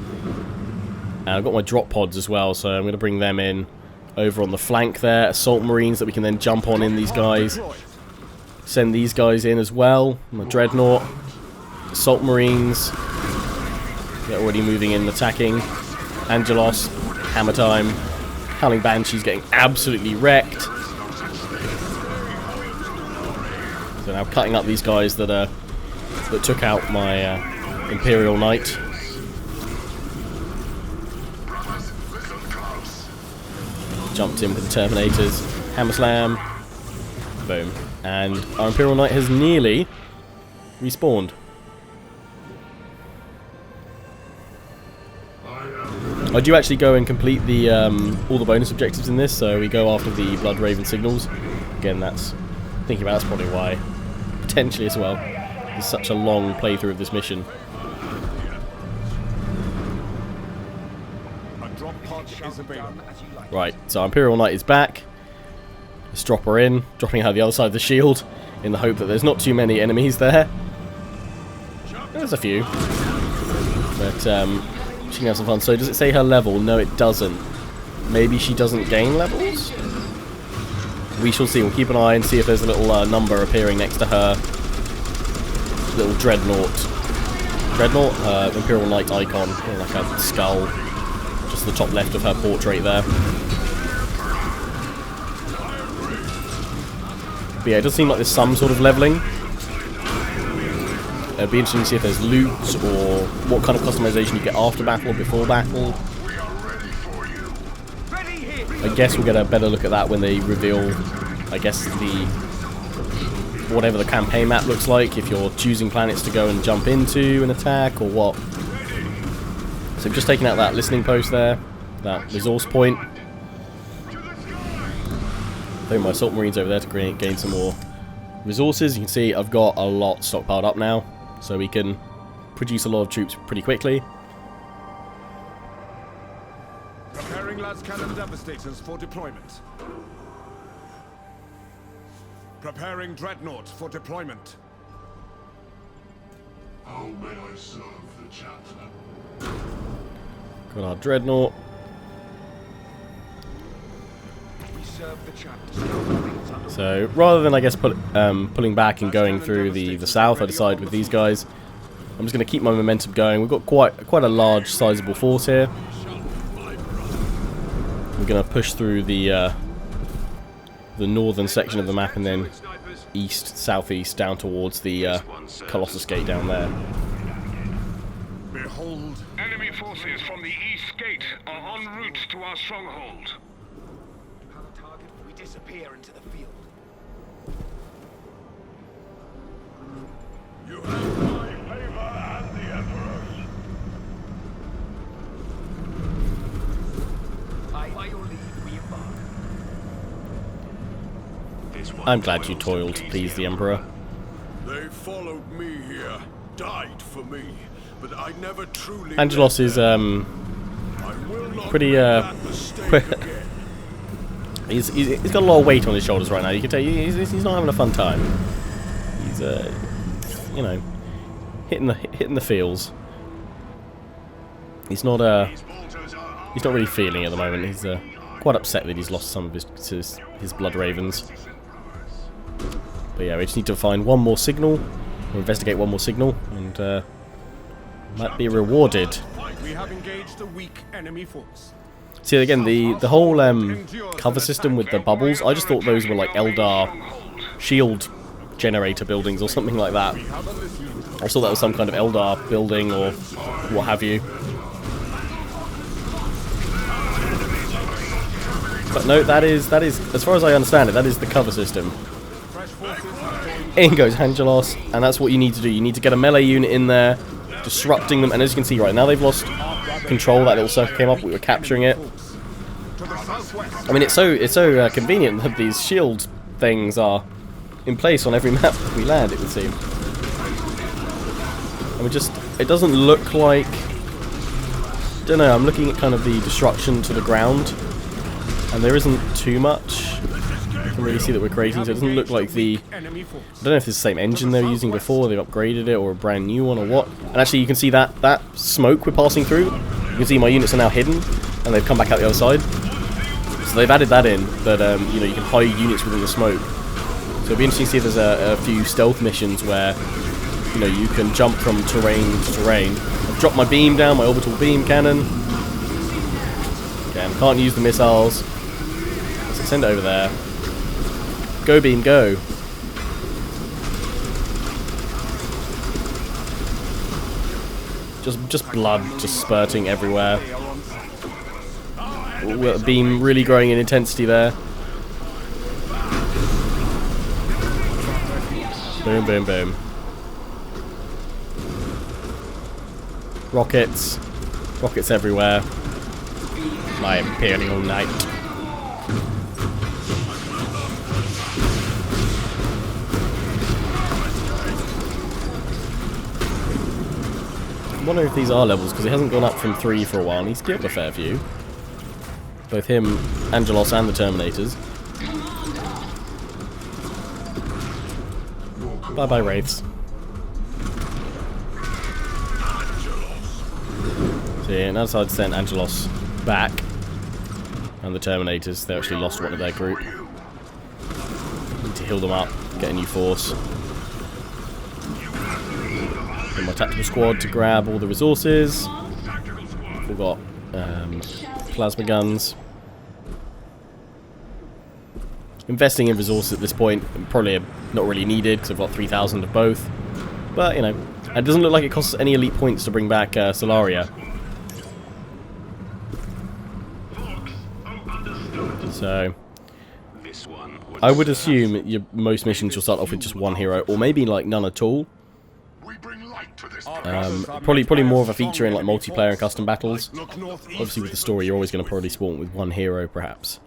And I've got my drop pods as well, so I'm going to bring them in over on the flank there. Assault Marines that we can then jump on in these guys. Send these guys in as well. My Dreadnought. Assault Marines. They're already moving in and attacking. Angelos. Hammer time. Howling Banshee's getting absolutely wrecked. So now cutting up these guys that took out my Imperial Knight. Jumped in with the Terminators. Hammer Slam. Boom. And our Imperial Knight has nearly respawned. I do actually go and complete the all the bonus objectives in this, so we go after the Blood Raven signals. Again, that's thinking about that's probably why, potentially as well, there's such a long playthrough of this mission. Right, so our Imperial Knight is back. Let's drop her in, dropping her the other side of the shield, in the hope that there's not too many enemies there. There's a few, but she can have some fun. So does it say her level? No, it doesn't. Maybe she doesn't gain levels? We shall see. We'll keep an eye and see if there's a little number appearing next to her little Dreadnought. Dreadnought? Imperial Knight icon, like a skull. Just the top left of her portrait there. But yeah, it does seem like there's some sort of leveling. It'd be interesting to see if there's loot or what kind of customization you get after battle or before battle. I guess we'll get a better look at that when they reveal, I guess, whatever the campaign map looks like, if you're choosing planets to go and jump into an attack or what. So I'm just taking out that listening post there, that resource point. Throw my Assault Marines over there to gain some more resources. You can see I've got a lot stockpiled up now, so we can produce a lot of troops pretty quickly. Preparing las cannon devastators for deployment. Preparing dreadnought for deployment. How may I serve the chaplain? Got our Dreadnought. So rather than, I guess, pulling back and going through the south, I decided with these guys, I'm just going to keep my momentum going. We've got quite a large, sizable force here. We're going to push through the northern section of the map and then east, southeast, down towards the Colossus Gate down there. Behold. Enemy forces from the east gate are en route to our stronghold. We disappear into the field. You have my favor and the Emperor's. By your leave, we embark. I'm glad you toiled to please the Emperor. They followed me here, died for me, but I never truly. Angelos is pretty he's got a lot of weight on his shoulders right now. You can tell he's not having a fun time. He's you know, hitting the feels. He's not really feeling it at the moment. He's quite upset that he's lost some of his Blood Ravens. But yeah, we just need to find one more signal, We'll investigate one more signal and might be rewarded. We have engaged a weak enemy force. See, again, the whole cover system with the bubbles, I just thought those were like Eldar shield generator buildings or something like that. I thought that was some kind of Eldar building or what have you. But no, that is, as far as I understand it, that is the cover system. In goes Angelos, and that's what you need to do. You need to get a melee unit in there, disrupting them, and as you can see right now they've lost control. That little circle came up, we were capturing it. I mean, it's so convenient that these shield things are in place on every map we land, it would seem. And it doesn't look like, I don't know, I'm looking at kind of the destruction to the ground, and there isn't too much. You can really see that we're creating, so it doesn't look like the, I don't know if it's the same engine they were using before, they've upgraded it, or a brand new one, or what. And actually you can see that smoke we're passing through, you can see my units are now hidden, and they've come back out the other side. So they've added that in, that you know, you can hide units within the smoke. So it'll be interesting to see if there's a few stealth missions where, you know, you can jump from terrain to terrain. I've dropped my beam down, my orbital beam cannon. Again, can't use the missiles. So send it over there. Go beam, go. Just blood just spurting everywhere. Ooh, beam really growing in intensity there. Boom, boom, boom. Rockets. Rockets everywhere. My Imperial Knight. I wonder if these are levels, because he hasn't gone up from 3 for a while, and he's killed a fair few. Both him, Angelos, and the Terminators. Bye-bye, Wraiths. So yeah, now decided to send Angelos back. And the Terminators, they actually lost one of their group. Need to heal them up, get a new force. And my tactical squad to grab all the resources. We've got plasma guns. Investing in resources at this point, probably not really needed because I've got 3,000 of both. But, you know, it doesn't look like it costs any elite points to bring back Solaria. So, I would assume most missions you'll start off with just one hero, or maybe like none at all. Probably more of a feature in like multiplayer and custom battles. Obviously with the story you're always going to probably spawn with one hero perhaps.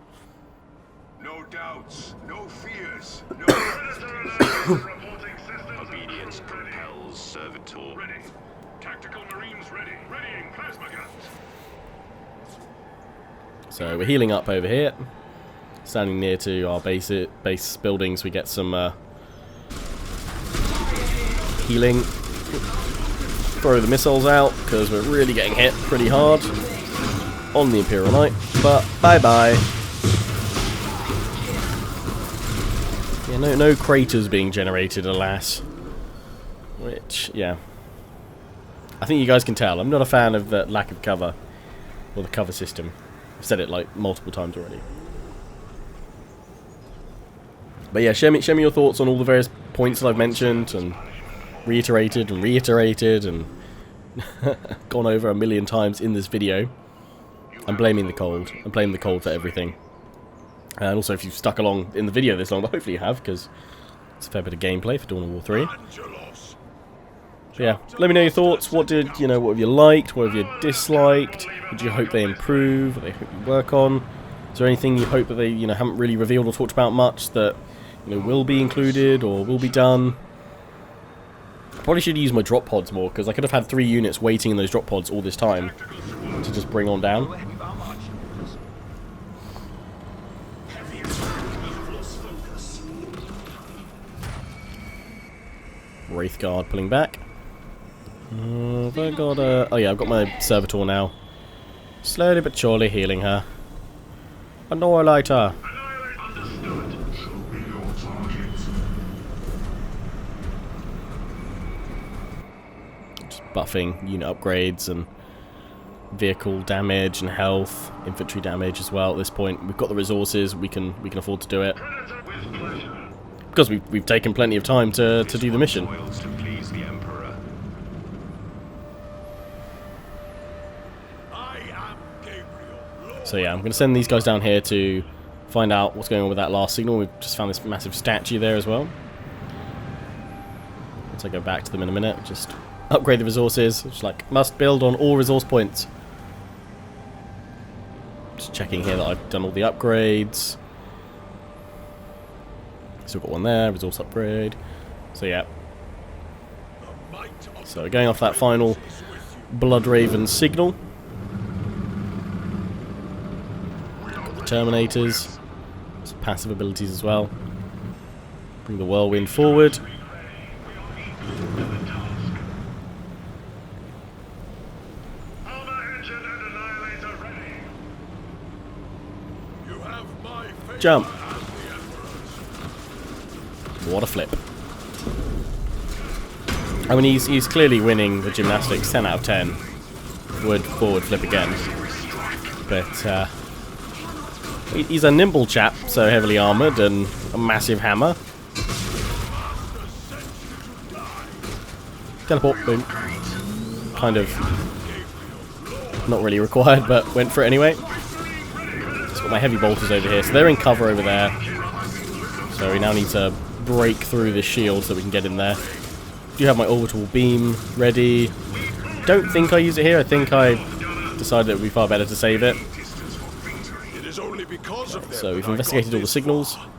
No doubts, no fears, no Obedience compels servitor. Ready. Tactical Marines ready. Readying plasma guns. So we're healing up over here. Standing near to our base buildings, we get some healing. Throw the missiles out because we're really getting hit pretty hard on the Imperial Knight. But bye bye. Yeah, no craters being generated, alas. Which, yeah, I think you guys can tell I'm not a fan of the lack of cover or the cover system. I've said it like multiple times already. But yeah, share me your thoughts on all the various points that I've mentioned and reiterated and gone over a million times in this video. I'm blaming the cold. I'm blaming the cold for everything. And also, if you've stuck along in the video this long, but hopefully you have, because it's a fair bit of gameplay for Dawn of War 3. But yeah, let me know your thoughts. What have you liked? What have you disliked? What do you hope they improve? What do they hope you work on? Is there anything you hope that they haven't really revealed or talked about much that will be included or will be done? I probably should use my drop pods more, because I could have had 3 units waiting in those drop pods all this time to just bring on down. Wraith Guard pulling back. Have I got oh yeah, I've got my Servitor now. Slowly but surely healing her. Annihilate her. buffing unit upgrades and vehicle damage and health, infantry damage as well. At this point, we've got the resources. We can afford to do it because we've taken plenty of time to do the mission. To please the Emperor. I am Gabriel. So yeah, I'm going to send these guys down here to find out what's going on with that last signal. We've just found this massive statue there as well. Once I go back to them in a minute, just upgrade the resources. Just like, must build on all resource points. Just checking here that I've done all the upgrades. Still got one there, resource upgrade. So yeah. So going off that final Blood Raven signal. Got the Terminators. Some passive abilities as well. Bring the Whirlwind forward. Jump. What a flip. I mean, he's clearly winning the gymnastics 10 out of 10. Would forward flip again. But he's a nimble chap, so heavily armoured and a massive hammer. Teleport, boom. Kind of not really required, but went for it anyway. Just got my heavy bolters over here, so they're in cover over there. So we now need to break through this shield so we can get in there. Do have my orbital beam ready. Don't think I use it here. I think I decided it would be far better to save it. It is only because of them So we've that I investigated got all the this signals. far.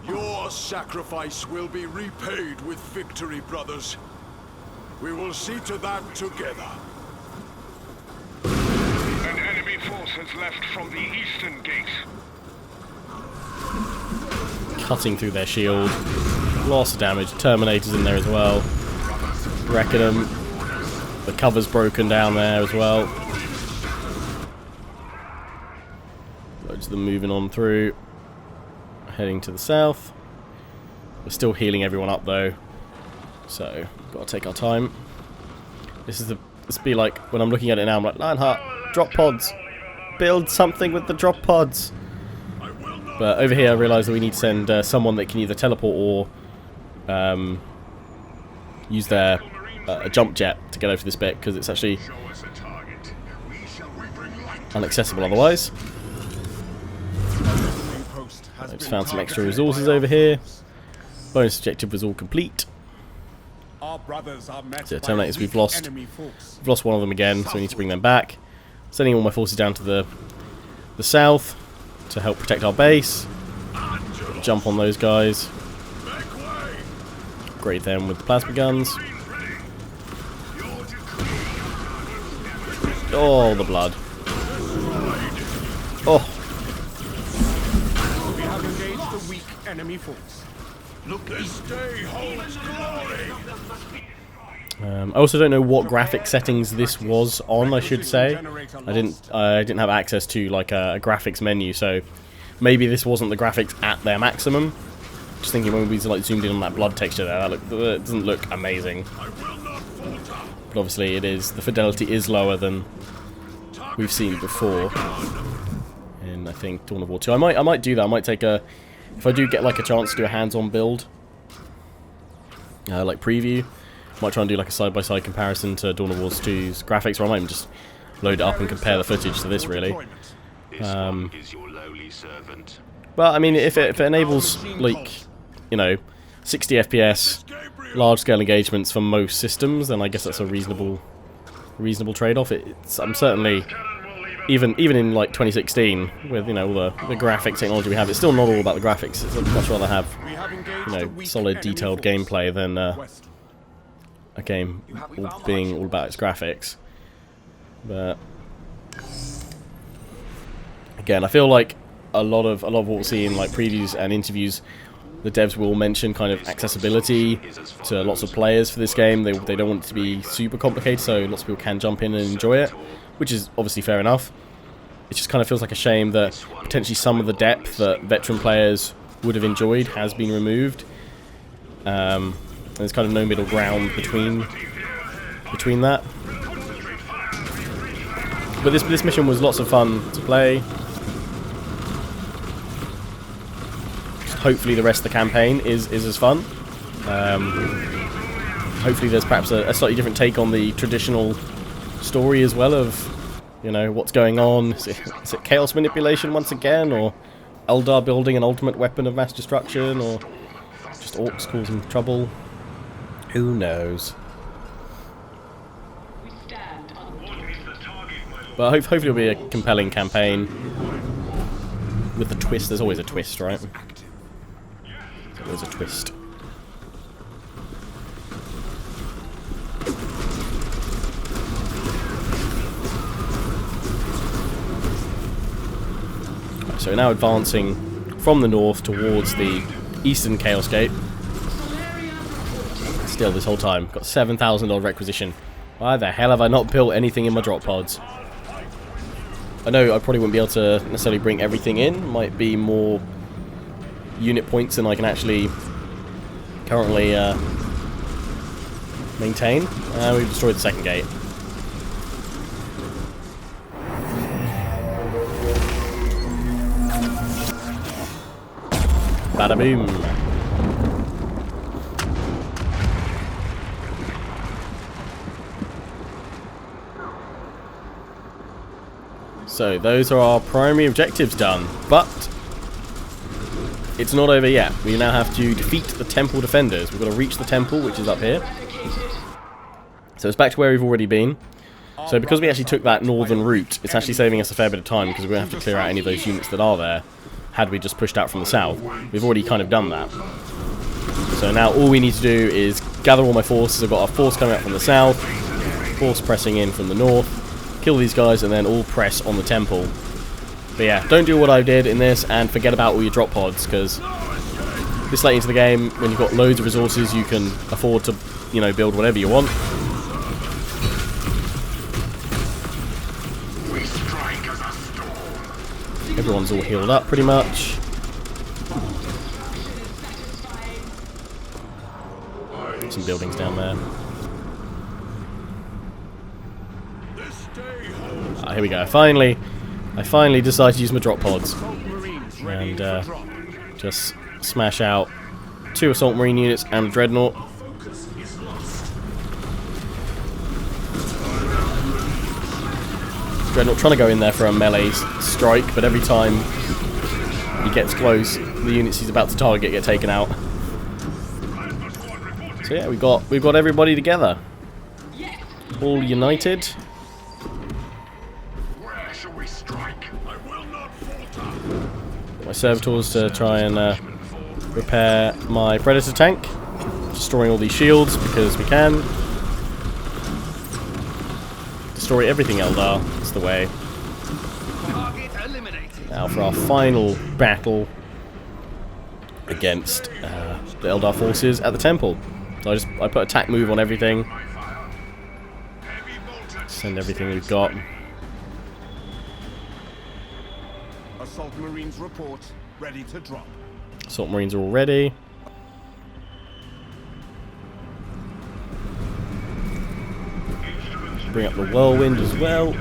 Your sacrifice will be repaid with victory, brothers. We will see to that together. An enemy force has left from the eastern gate. Cutting through their shield. Lots of damage. Terminators in there as well. Wrecking them. The cover's broken down there as well. Loads of them moving on through. Heading to the south. We're still healing everyone up though. So, gotta take our time. This be like, when I'm looking at it now, I'm like, Lionheart, drop pods. Build something with the drop pods. But over here I realise that we need to send someone that can either teleport or use their jump jet to get over this bit, because it's actually inaccessible otherwise. I just found some extra resources over here. Bonus objective was all complete. Our brothers are met So by Terminators, we've weak lost enemy force. one of them again, so we need to bring them back. Sending all my forces down to the south to help protect our base. Jump on those guys. Upgrade them with the plasma guns. Oh, the blood. Oh, We have engaged the weak enemy force. Look, this day holds glory. I also don't know what graphic settings this was on, I should say. I didn't have access to like a graphics menu, so maybe this wasn't the graphics at their maximum. Just thinking when we like zoomed in on that blood texture there, it doesn't look amazing. But obviously it is, the fidelity is lower than we've seen before in, I think, Dawn of War 2. I might do that. I might take a, if I do get like a chance to do a hands-on build, like preview, might try and do like a side-by-side comparison to Dawn of War 2's graphics, or I might even just load it up and compare the footage to this, really. This one is your lowly servant. But I mean, if it enables like, you know, 60 FPS, large-scale engagements for most systems, then I guess that's a reasonable trade-off. I'm certainly, even in like 2016, with, you know, all the graphic technology we have, it's still not all about the graphics. I'd much rather have, you know, solid, detailed gameplay than a game being all about its graphics. But again, I feel like a lot of what we'll see in like previews and interviews, the devs will mention kind of accessibility to lots of players for this game. They don't want it to be super complicated, so lots of people can jump in and enjoy it, which is obviously fair enough. It just kind of feels like a shame that potentially some of the depth that veteran players would have enjoyed has been removed. There's kind of no middle ground between between that. But this mission was lots of fun to play. Just hopefully the rest of the campaign is as fun. Hopefully there's perhaps a slightly different take on the traditional story as well of, you know, what's going on. Is it chaos manipulation once again, or Eldar building an ultimate weapon of mass destruction, or just orcs causing trouble? Who knows? But hopefully it'll be a compelling campaign with the twist. There's always a twist, right? There's always a twist. So we're now advancing from the north towards the eastern Chaos Gate. Still, this whole time, got 7,000 odd requisition. Why the hell have I not built anything in my drop pods? I know I probably wouldn't be able to necessarily bring everything in. Might be more unit points than I can actually currently maintain. We've destroyed the second gate. Bada boom. So those are our primary objectives done, but it's not over yet. We now have to defeat the temple defenders. We've got to reach the temple, which is up here. So it's back to where we've already been. So because we actually took that northern route, it's actually saving us a fair bit of time because we're going to have to clear out any of those units that are there. Had we just pushed out from the south. We've already kind of done that. So now all we need to do is gather all my forces. I've got a force coming out from the south, force pressing in from the north, kill these guys, and then all press on the temple. But yeah, don't do what I did in this and forget about all your drop pods, because this late into the game, when you've got loads of resources, you can afford to, you know, build whatever you want. Everyone's all healed up pretty much. Some buildings down there. Here we go. I finally decided to use my drop pods and just smash out 2 assault marine units and a dreadnought. Dreadnought trying to go in there for a melee strike, but every time he gets close, the units he's about to target get taken out. So yeah, we've got everybody together, all united. Got my servitors to try and repair my predator tank, destroying all these shields because we can. Destroy everything, Eldar. That's the way. Now for our final battle against the Eldar forces at the temple. So I put attack move on everything. Send everything we've got. Assault Marines report, ready to drop. Assault Marines are all ready. Bring up the whirlwind as well.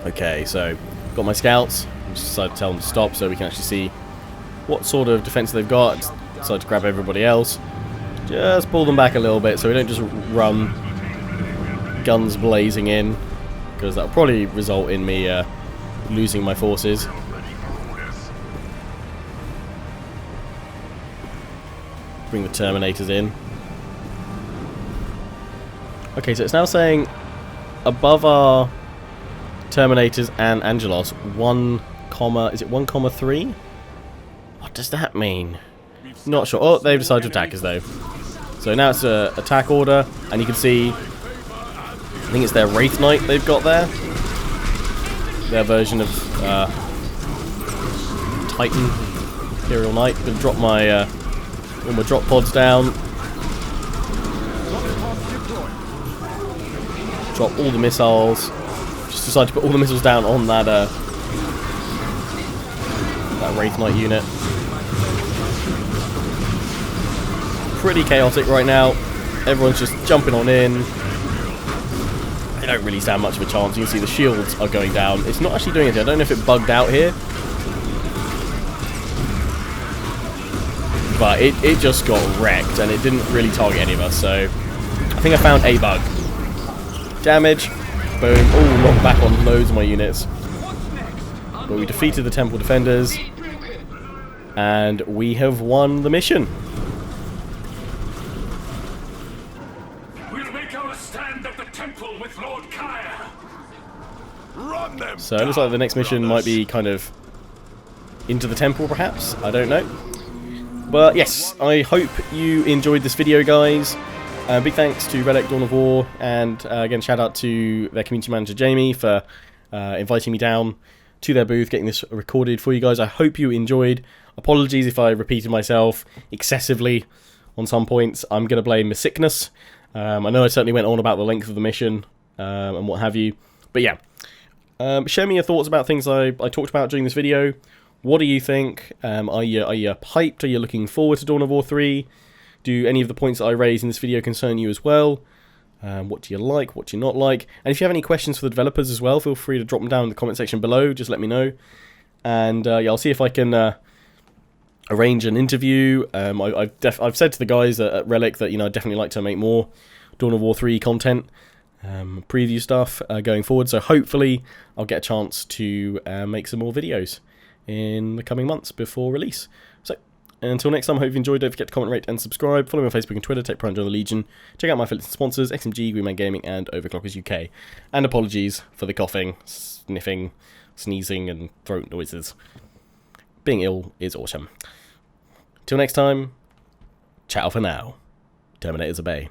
Okay, so got my scouts. I just decided to tell them to stop so we can actually see what sort of defense they've got. Decided to grab everybody else. Just pull them back a little bit so we don't just run guns blazing in, because that'll probably result in me losing my forces. Bring the Terminators in. Okay, so it's now saying above our Terminators and Angelos, 1,3? What does that mean? Not sure. Oh, they've decided to attack us though. So now it's an attack order, and you can see, I think it's their Wraith Knight they've got there. Their version of Titan. Imperial Knight. Gonna drop my all my drop pods down. Drop all the missiles. Just decided to put all the missiles down on that Wraith Knight unit. Pretty chaotic right now. Everyone's just jumping on in. They don't really stand much of a chance. You can see the shields are going down. It's not actually doing anything. I don't know if it bugged out here. But it just got wrecked, and it didn't really target any of us, so I think I found a bug. Damage. Boom. Oh, knocked back on loads of my units. But we defeated the temple defenders, and we have won the mission. We'll make our stand at the temple with Lord Kaya. Run them So it looks like the next mission might be kind of into the temple, perhaps. I don't know. But yes, I hope you enjoyed this video, guys. Big thanks to Relic, Dawn of War, and again, shout out to their community manager, Jamie, for inviting me down to their booth, getting this recorded for you guys. I hope you enjoyed. Apologies if I repeated myself excessively on some points. I'm going to blame the sickness. I know I certainly went on about the length of the mission and what have you. But yeah, share me your thoughts about things I talked about during this video. What do you think? Are you hyped? Are you looking forward to Dawn of War 3? Do any of the points that I raised in this video concern you as well? What do you like? What do you not like? And if you have any questions for the developers as well, feel free to drop them down in the comment section below. Just let me know. And yeah, I'll see if I can arrange an interview. I've said to the guys at Relic that I'd definitely like to make more Dawn of War 3 content, preview stuff going forward. So hopefully I'll get a chance to make some more videos in the coming months before release. So until next time, I hope you've enjoyed. Don't forget to comment, rate, and subscribe. Follow me on Facebook and Twitter. Take pride in the Legion. Check out my affiliate sponsors: XMG, Greenman Gaming, and Overclockers UK. And apologies for the coughing, sniffing, sneezing, and throat noises. Being ill is awesome. Till next time, ciao for now. Terminators obey.